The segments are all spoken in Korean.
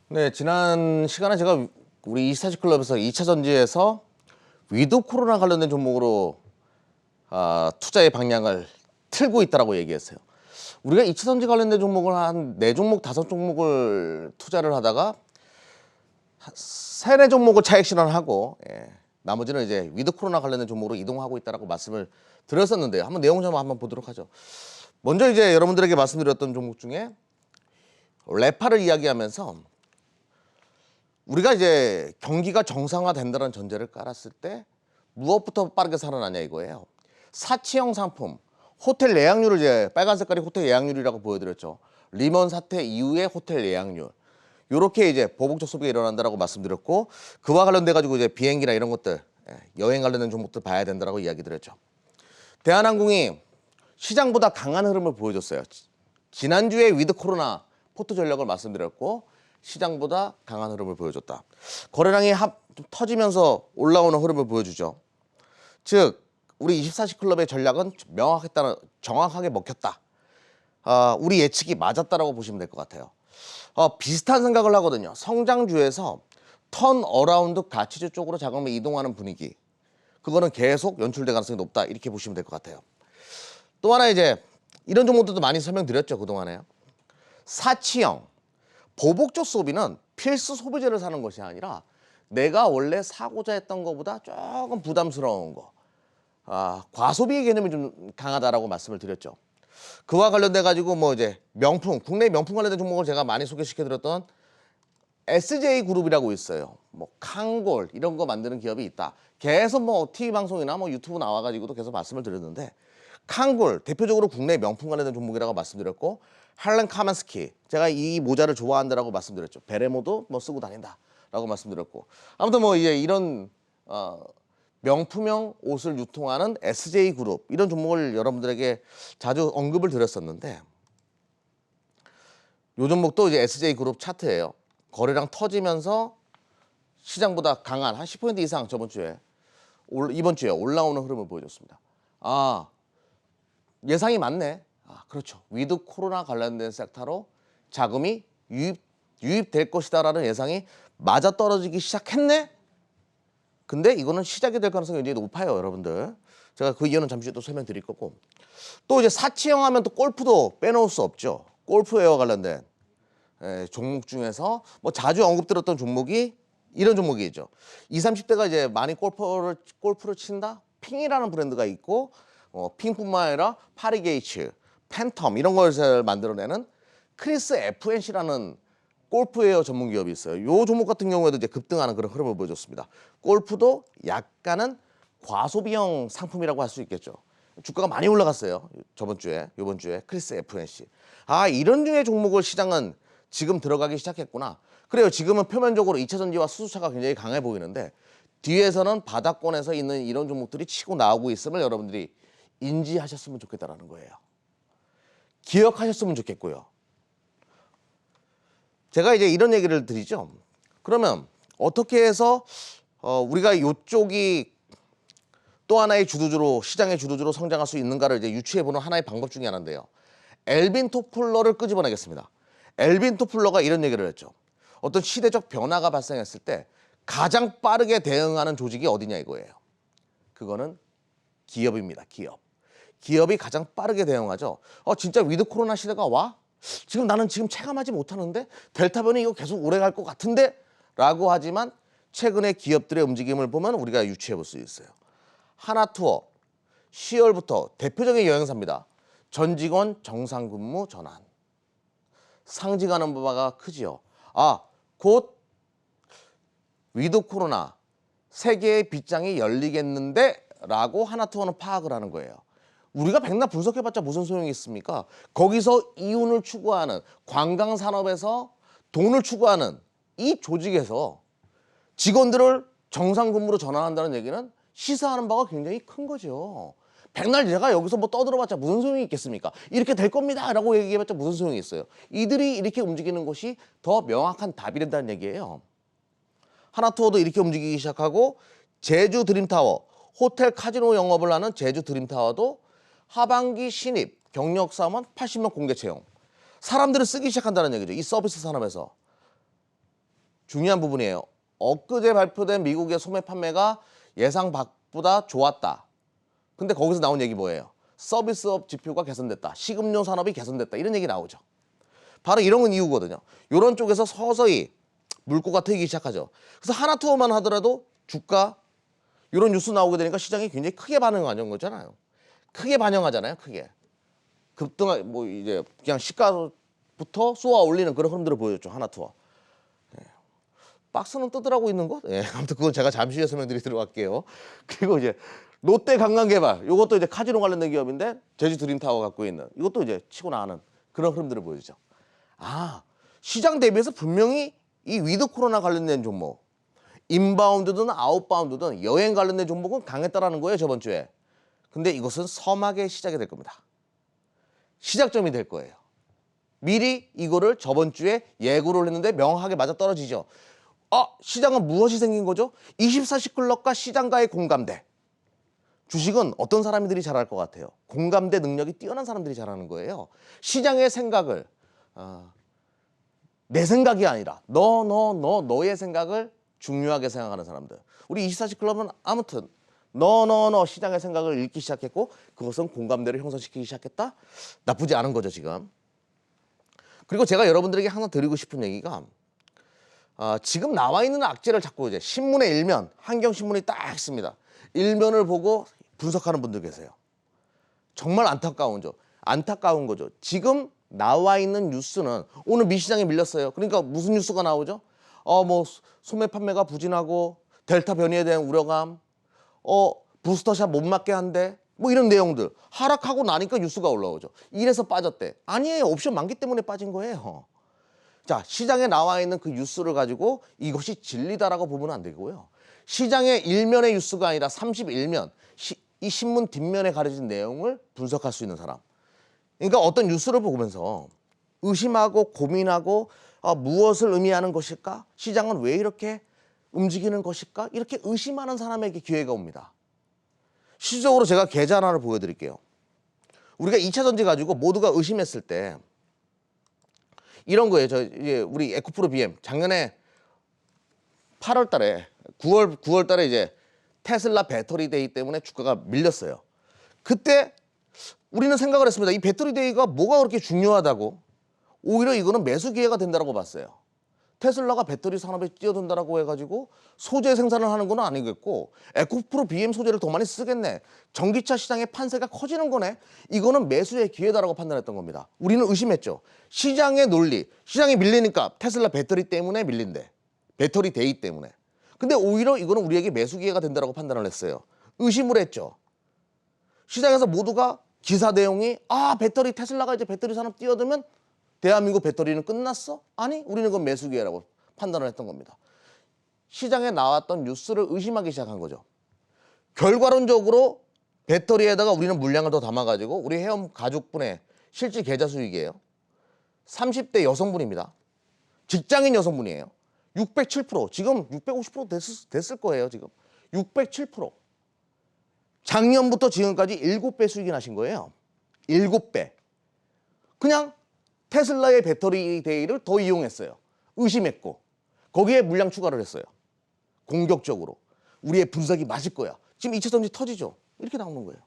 네, 지난 시간에 제가 우리 24시 클럽에서 2차 전지에서 위드 코로나 관련된 종목으로 투자의 방향을 틀고 있다라고 얘기했어요. 우리가 2차 전지 관련된 종목을 한 4종목, 5종목을 투자를 하다가 3, 4종목을 차익 실현하고 나머지는 이제 위드 코로나 관련된 종목으로 이동하고 있다라고 말씀을 드렸었는데요. 한번 내용 좀 한번 보도록 하죠. 먼저 이제 여러분들에게 말씀드렸던 종목 중에 레파를 이야기하면서 우리가 이제 경기가 정상화된다는 전제를 깔았을 때 무엇부터 빠르게 살아나냐 이거예요. 사치형 상품, 호텔 예약률을 이제 빨간 색깔이 호텔 예약률이라고 보여드렸죠. 리먼 사태 이후의 호텔 예약률. 요렇게 이제 보복적 소비가 일어난다라고 말씀드렸고, 그와 관련돼 가지고 이제 비행기나 이런 것들, 여행 관련된 종목들 봐야 된다라고 이야기 드렸죠. 대한항공이 시장보다 강한 흐름을 보여줬어요. 지난주에 위드 코로나 포트 전략을 말씀드렸고, 시장보다 강한 흐름을 보여줬다. 거래량이 좀 터지면서 올라오는 흐름을 보여주죠. 즉 우리 24시 클럽의 전략은 정확하게 먹혔다. 우리 예측이 맞았다라고 보시면 될 것 같아요. 비슷한 생각을 하거든요. 성장주에서 턴 어라운드 가치주 쪽으로 자금이 이동하는 분위기. 그거는 계속 연출될 가능성이 높다. 이렇게 보시면 될 것 같아요. 또 하나 이제 이런 종목들도 많이 설명드렸죠. 그동안에요. 사치형. 보복적 소비는 필수 소비재를 사는 것이 아니라 내가 원래 사고자 했던 것보다 조금 부담스러운 거, 과소비의 개념이 좀 강하다라고 말씀을 드렸죠. 그와 관련돼 가지고 뭐 이제 명품, 국내 명품 관련된 종목을 제가 많이 소개시켜드렸던 SJ그룹이라고 있어요. 뭐 칸골 이런 거 만드는 기업이 있다. 계속 뭐 TV 방송이나 뭐 유튜브 나와가지고도 계속 말씀을 드렸는데, 칸골 대표적으로 국내 명품 관련된 종목이라고 말씀드렸고, 할렌 카만스키 제가 이 모자를 좋아한다라고 말씀드렸죠. 베레모도 뭐 쓰고 다닌다라고 말씀드렸고, 아무튼 뭐 이제 이런 명품형 옷을 유통하는 SJ그룹 이런 종목을 여러분들에게 자주 언급을 드렸었는데, 요 종목도 이제 SJ그룹 차트예요. 거래량 터지면서 시장보다 강한 한 10% 이상 이번 주에 올라오는 흐름을 보여줬습니다. 예상이 맞네. 그렇죠. 위드 코로나 관련된 섹터로 자금이 유입될 것이다라는 예상이 맞아떨어지기 시작했네. 근데 이거는 시작이 될 가능성이 굉장히 높아요, 여러분들. 제가 그 이유는 잠시 또 설명드릴 거고. 또 이제 사치형 하면 또 골프도 빼놓을 수 없죠. 골프웨어 관련된 종목 중에서 뭐 자주 언급드렸던 종목이 이런 종목이죠. 20, 30대가 이제 많이 골프를 친다? 핑이라는 브랜드가 있고, 핑뿐만 아니라 파리게이츠, 팬텀 이런 것을 만들어내는 크리스 FNC라는 골프웨어 전문 기업이 있어요. 이 종목 같은 경우에도 이제 급등하는 그런 흐름을 보여줬습니다. 골프도 약간은 과소비형 상품이라고 할 수 있겠죠. 주가가 많이 올라갔어요. 이번 주에 크리스 FNC. 이런 류의 종목을 시장은 지금 들어가기 시작했구나. 그래요. 지금은 표면적으로 2차 전지와 수소차가 굉장히 강해 보이는데, 뒤에서는 바닥권에서 있는 이런 종목들이 치고 나오고 있음을 여러분들이 인지하셨으면 좋겠다라는 거예요. 기억하셨으면 좋겠고요. 제가 이제 이런 얘기를 드리죠. 그러면 어떻게 해서 우리가 이쪽이 또 하나의 주도주로, 시장의 주도주로 성장할 수 있는가를 이제 유추해보는 하나의 방법 중에 하나인데요. 엘빈 토플러를 끄집어내겠습니다. 엘빈 토플러가 이런 얘기를 했죠. 어떤 시대적 변화가 발생했을 때 가장 빠르게 대응하는 조직이 어디냐 이거예요. 그거는 기업입니다. 기업이 가장 빠르게 대응하죠. 진짜 위드 코로나 시대가 와? 나는 지금 체감하지 못하는데? 델타 변이 이거 계속 오래 갈 것 같은데? 라고 하지만 최근에 기업들의 움직임을 보면 우리가 유추해 볼 수 있어요. 하나투어 10월부터 대표적인 여행사입니다. 전 직원 정상 근무 전환. 상징하는 바가 크지요. 곧 위드 코로나 세계의 빗장이 열리겠는데? 라고 하나투어는 파악을 하는 거예요. 우리가 백날 분석해봤자 무슨 소용이 있습니까? 거기서 이윤을 추구하는, 관광산업에서 돈을 추구하는 이 조직에서 직원들을 정상 근무로 전환한다는 얘기는 시사하는 바가 굉장히 큰 거죠. 백날 제가 여기서 뭐 떠들어봤자 무슨 소용이 있겠습니까? 이렇게 될 겁니다 라고 얘기해봤자 무슨 소용이 있어요. 이들이 이렇게 움직이는 것이 더 명확한 답이 된다는 얘기예요. 하나투어도 이렇게 움직이기 시작하고, 제주 드림타워, 호텔 카지노 영업을 하는 제주 드림타워도 하반기 신입 경력 사원 80명 공개 채용. 사람들을 쓰기 시작한다는 얘기죠. 이 서비스 산업에서. 중요한 부분이에요. 엊그제 발표된 미국의 소매 판매가 예상 밖보다 좋았다. 근데 거기서 나온 얘기 뭐예요? 서비스업 지표가 개선됐다. 식음료 산업이 개선됐다. 이런 얘기 나오죠. 바로 이런 이유거든요. 이런 쪽에서 서서히 물꼬가 트이기 시작하죠. 그래서 하나투어만 하더라도 주가 이런 뉴스 나오게 되니까 시장이 굉장히 크게 반응하는 거잖아요. 크게 반영하잖아요. 크게. 급등 뭐 이제 그냥 시가부터 쏘아 올리는 그런 흐름들을 보여줬죠. 하나투어. 박스는 뜨더라고 있는 것? 예, 아무튼 그건 제가 잠시 후에 설명드리도록 할게요. 그리고 이제 롯데 관광개발, 이것도 이제 카지노 관련된 기업인데 제주 드림타워 갖고 있는 이것도 이제 치고 나가는 그런 흐름들을 보여주죠. 아, 시장 대비해서 분명히 이 위드 코로나 관련된 종목, 인바운드든 아웃바운드든 여행 관련된 종목은 강했다라는 거예요, 저번 주에. 근데 이것은 서막의 시작이 될 겁니다. 시작점이 될 거예요. 미리 이거를 저번 주에 예고를 했는데 명확하게 맞아떨어지죠. 시장은 무엇이 생긴 거죠? 24시 클럽과 시장과의 공감대. 주식은 어떤 사람들이 잘할 것 같아요? 공감대 능력이 뛰어난 사람들이 잘하는 거예요. 시장의 생각을 내 생각이 아니라 너의 생각을 중요하게 생각하는 사람들. 우리 24시 클럽은 아무튼 너 시장의 생각을 읽기 시작했고 그것은 공감대를 형성시키기 시작했다? 나쁘지 않은 거죠, 지금. 그리고 제가 여러분들에게 항상 드리고 싶은 얘기가 지금 나와 있는 악재를 자꾸 이제 신문의 일면, 한경신문이 딱 있습니다. 일면을 보고 분석하는 분들 계세요. 정말 안타까운 거죠. 지금 나와 있는 뉴스는 오늘 미시장에 밀렸어요. 그러니까 무슨 뉴스가 나오죠? 뭐 소매 판매가 부진하고 델타 변이에 대한 우려감, 부스터샷 못 맞게 한대. 뭐 이런 내용들 하락하고 나니까 뉴스가 올라오죠. 이래서 빠졌대. 아니에요. 옵션 만기 때문에 빠진 거예요. 자, 시장에 나와 있는 그 뉴스를 가지고 이것이 진리다라고 보면 안 되고요. 시장의 일면의 뉴스가 아니라 31면, 이 신문 뒷면에 가려진 내용을 분석할 수 있는 사람. 그러니까 어떤 뉴스를 보면서 의심하고 고민하고 무엇을 의미하는 것일까? 시장은 왜 이렇게 움직이는 것일까? 이렇게 의심하는 사람에게 기회가 옵니다. 실질적으로 제가 계좌 하나를 보여드릴게요. 우리가 2차 전지 가지고 모두가 의심했을 때 이런 거예요. 이제 우리 에코프로 BM 작년에 8월 달에 9월 달에 이제 테슬라 배터리 데이 때문에 주가가 밀렸어요. 그때 우리는 생각을 했습니다. 이 배터리 데이가 뭐가 그렇게 중요하다고? 오히려 이거는 매수 기회가 된다고 봤어요. 테슬라가 배터리 산업에 뛰어든다라고 해가지고 소재 생산을 하는 건 아니겠고 에코프로 BM 소재를 더 많이 쓰겠네. 전기차 시장의 판세가 커지는 거네. 이거는 매수의 기회다라고 판단했던 겁니다. 우리는 의심했죠. 시장의 논리, 시장이 밀리니까 테슬라 배터리 때문에 밀린대. 배터리 데이 때문에. 근데 오히려 이거는 우리에게 매수 기회가 된다라고 판단을 했어요. 의심을 했죠. 시장에서 모두가 기사 내용이 배터리 테슬라가 이제 배터리 산업 뛰어들면 대한민국 배터리는 끝났어? 아니, 우리는 그건 매수 기회라고 판단을 했던 겁니다. 시장에 나왔던 뉴스를 의심하기 시작한 거죠. 결과론적으로 배터리에다가 우리는 물량을 더 담아가지고 우리 회원 가족분의 실질 계좌 수익이에요. 30대 여성분입니다. 직장인 여성분이에요. 607%, 지금 650% 됐을 거예요, 지금. 607%. 작년부터 지금까지 7배 수익이 나신 거예요. 7배. 그냥 테슬라의 배터리 데이를 더 이용했어요. 의심했고 거기에 물량 추가를 했어요. 공격적으로. 우리의 분석이 맞을 거야. 지금 2차 전지 터지죠. 이렇게 나오는 거예요.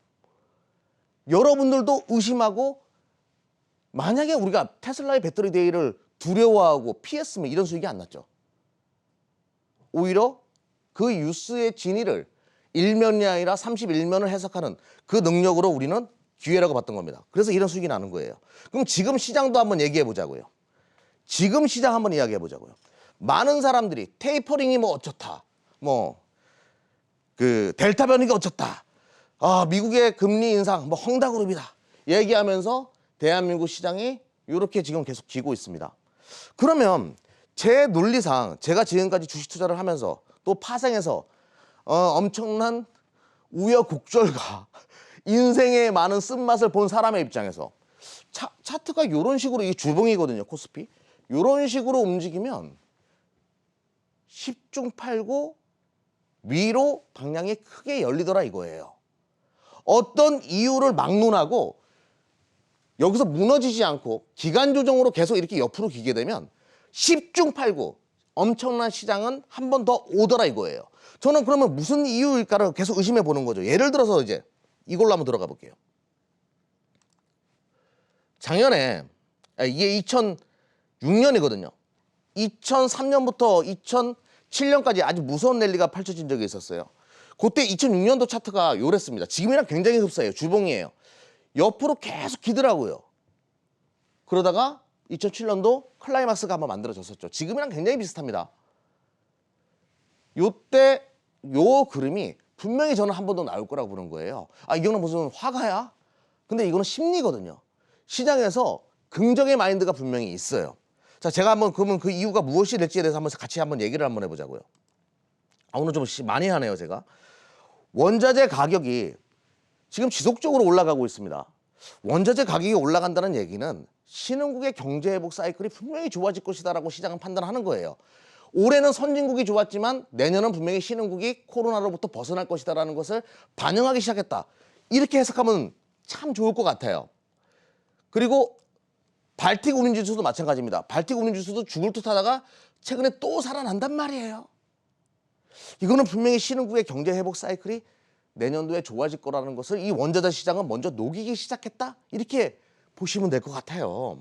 여러분들도 의심하고 만약에 우리가 테슬라의 배터리 데이를 두려워하고 피했으면 이런 수익이 안 났죠. 오히려 그 뉴스의 진위를 일면이 아니라 31면을 해석하는 그 능력으로 우리는 기회라고 봤던 겁니다. 그래서 이런 수익이 나는 거예요. 그럼 지금 시장도 한번 얘기해 보자고요. 지금 시장 한번 이야기해 보자고요. 많은 사람들이 테이퍼링이 뭐 어쩌다, 그 델타 변이가 어쩌다, 미국의 금리 인상 뭐 헝다그룹이다 얘기하면서 대한민국 시장이 이렇게 지금 계속 기고 있습니다. 그러면 제 논리상 제가 지금까지 주식 투자를 하면서 또 파생해서 엄청난 우여곡절과 인생의 많은 쓴맛을 본 사람의 입장에서 차트가 이런 식으로, 이게 주봉이거든요, 코스피. 이런 식으로 움직이면 10중 8구 위로 방향이 크게 열리더라 이거예요. 어떤 이유를 막론하고 여기서 무너지지 않고 기간 조정으로 계속 이렇게 옆으로 기게 되면 10중 8구 엄청난 시장은 한 번 더 오더라 이거예요. 저는 그러면 무슨 이유일까를 계속 의심해 보는 거죠. 예를 들어서 이제 이걸로 한번 들어가 볼게요. 작년에 이게 2006년이거든요. 2003년부터 2007년까지 아주 무서운 랠리가 펼쳐진 적이 있었어요. 그때 2006년도 차트가 요랬습니다. 지금이랑 굉장히 흡사해요. 주봉이에요. 옆으로 계속 기더라고요. 그러다가 2007년도 클라이막스가 한번 만들어졌었죠. 지금이랑 굉장히 비슷합니다. 요때 요 그림이 분명히 저는 한 번 더 나올 거라고 보는 거예요. 아, 이거는 무슨 화가야? 근데 이거는 심리거든요. 시장에서 긍정의 마인드가 분명히 있어요. 자, 제가 한번 그러면 그 이유가 무엇이 될지에 대해서 같이 한번 얘기를 한번 해보자고요. 아, 오늘 좀 많이 하네요, 제가. 원자재 가격이 지금 지속적으로 올라가고 있습니다. 원자재 가격이 올라간다는 얘기는 신흥국의 경제 회복 사이클이 분명히 좋아질 것이다라고 시장은 판단하는 거예요. 올해는 선진국이 좋았지만 내년은 분명히 신흥국이 코로나로부터 벗어날 것이다라는 것을 반영하기 시작했다. 이렇게 해석하면 참 좋을 것 같아요. 그리고 발틱 운임지수도 마찬가지입니다. 발틱 운임지수도 죽을 듯 하다가 최근에 또 살아난단 말이에요. 이거는 분명히 신흥국의 경제 회복 사이클이 내년도에 좋아질 거라는 것을 이 원자재 시장은 먼저 녹이기 시작했다. 이렇게 보시면 될 것 같아요.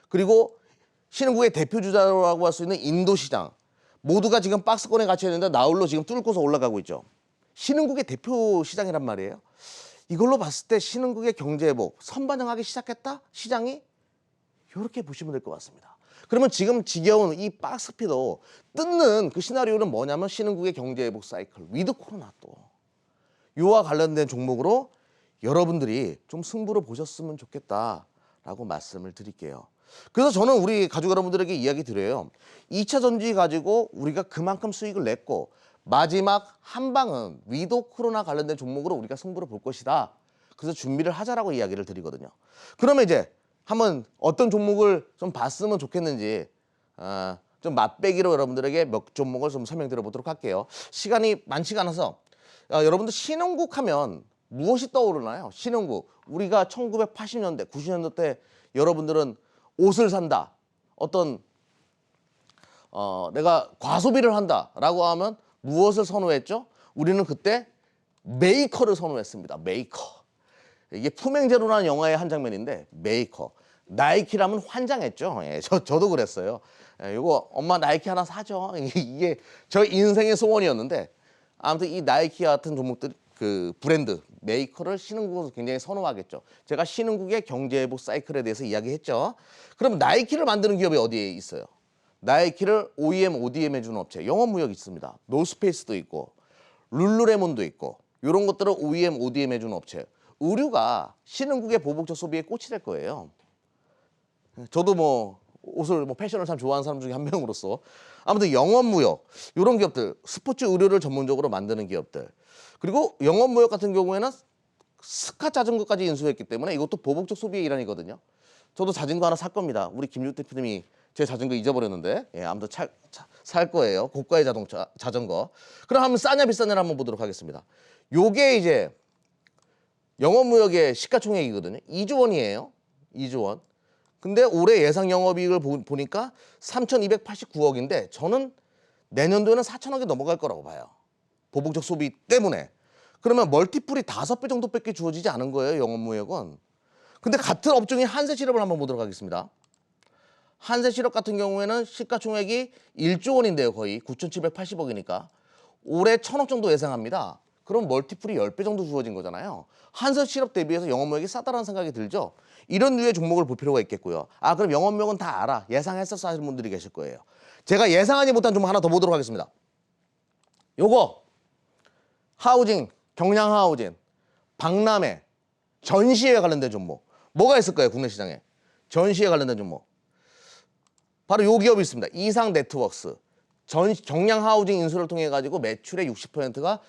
그리고 신흥국의 대표주자라고 할 수 있는 인도 시장. 모두가 지금 박스권에 갇혀 있는데 나홀로 지금 뚫고서 올라가고 있죠. 신흥국의 대표 시장이란 말이에요. 이걸로 봤을 때 신흥국의 경제 회복 선반영하기 시작했다? 시장이? 이렇게 보시면 될 것 같습니다. 그러면 지금 지겨운 이 박스피도 뜯는 그 시나리오는 뭐냐면 신흥국의 경제 회복 사이클, 위드 코로나 또. 이와 관련된 종목으로 여러분들이 좀 승부를 보셨으면 좋겠다라고 말씀을 드릴게요. 그래서 저는 우리 가족 여러분들에게 이야기 드려요. 2차 전지 가지고 우리가 그만큼 수익을 냈고 마지막 한 방은 위드 코로나 관련된 종목으로 우리가 승부를 볼 것이다. 그래서 준비를 하자라고 이야기를 드리거든요. 그러면 이제 한번 어떤 종목을 좀 봤으면 좋겠는지 좀 맛배기로 여러분들에게 몇 종목을 좀 설명드려 보도록 할게요. 시간이 많지가 않아서 여러분들 신흥국 하면 무엇이 떠오르나요? 신흥국. 우리가 1980년대, 90년대 때 여러분들은 옷을 산다. 어떤 내가 과소비를 한다라고 하면 무엇을 선호했죠? 우리는 그때 메이커를 선호했습니다. 메이커. 이게 품행제로라는 영화의 한 장면인데 메이커. 나이키라면 환장했죠. 예, 저도 그랬어요. 예, 이거 엄마 나이키 하나 사줘. 이게 저 인생의 소원이었는데 아무튼 이 나이키 같은 종목들 그 브랜드 메이커를 신흥국으로 굉장히 선호하겠죠. 제가 신흥국의 경제 회복 사이클에 대해서 이야기했죠. 그럼 나이키를 만드는 기업이 어디에 있어요? 나이키를 OEM, ODM 해주는 업체 영업무역 있습니다. 노스페이스도 있고 룰루레몬도 있고 이런 것들을 OEM, ODM 해주는 업체. 의류가 신흥국의 보복적 소비에 꽃이 될 거예요. 저도 뭐 옷을 패션을 참 좋아하는 사람 중에 한 명으로서 아무튼 영업무역 이런 기업들 스포츠 의류를 전문적으로 만드는 기업들 그리고 영업무역 같은 경우에는 스카 자전거까지 인수했기 때문에 이것도 보복적 소비의 일환이거든요. 저도 자전거 하나 살 겁니다. 우리 김유 대표님이 제 자전거 잊어버렸는데 예, 아무튼 살 거예요. 고가의 자전거. 그럼 한번 싸냐 비싸냐를 한번 보도록 하겠습니다. 요게 이제 영업무역의 시가총액이거든요. 2조 원이에요. 2조 원. 근데 올해 예상 영업이익을 보니까 3,289억인데 저는 내년도에는 4천억이 넘어갈 거라고 봐요. 보복적 소비 때문에. 그러면 멀티플이 5배 정도밖에 주어지지 않은 거예요. 영업무역은. 근데 같은 업종인 한세실업을 한번 보도록 하겠습니다. 한세실업 같은 경우에는 시가총액이 1조 원인데요. 거의 9,780억이니까. 올해 1,000억 정도 예상합니다. 그럼 멀티플이 10배 정도 주어진 거잖아요. 한세실업 대비해서 영업무역이 싸다라는 생각이 들죠. 이런 류의 종목을 볼 필요가 있겠고요. 아, 그럼 영업무역은 다 알아. 예상했었어 하시는 분들이 계실 거예요. 제가 예상하지 못한 종목 하나 더 보도록 하겠습니다. 요거 하우징, 경량 하우징, 박람회, 전시회 관련된 종목. 뭐가 있을까요? 국내 시장에. 전시회 관련된 종목. 바로 요 기업이 있습니다. 이상 네트워크스. 경량 하우징 인수를 통해 가지고 매출의 60%가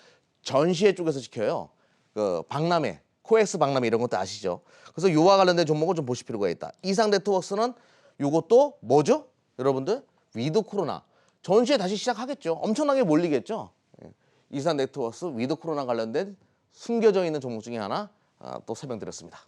전시회 쪽에서 지켜요. 그 박람회, 코엑스 박람회 이런 것도 아시죠? 그래서 요와 관련된 종목을 좀 보실 필요가 있다. 이상 네트워크스는 요것도 뭐죠? 여러분들 위드 코로나. 전시회 다시 시작하겠죠. 엄청나게 몰리겠죠. 이상 네트워크스 위드 코로나 관련된 숨겨져 있는 종목 중에 하나 또 설명드렸습니다.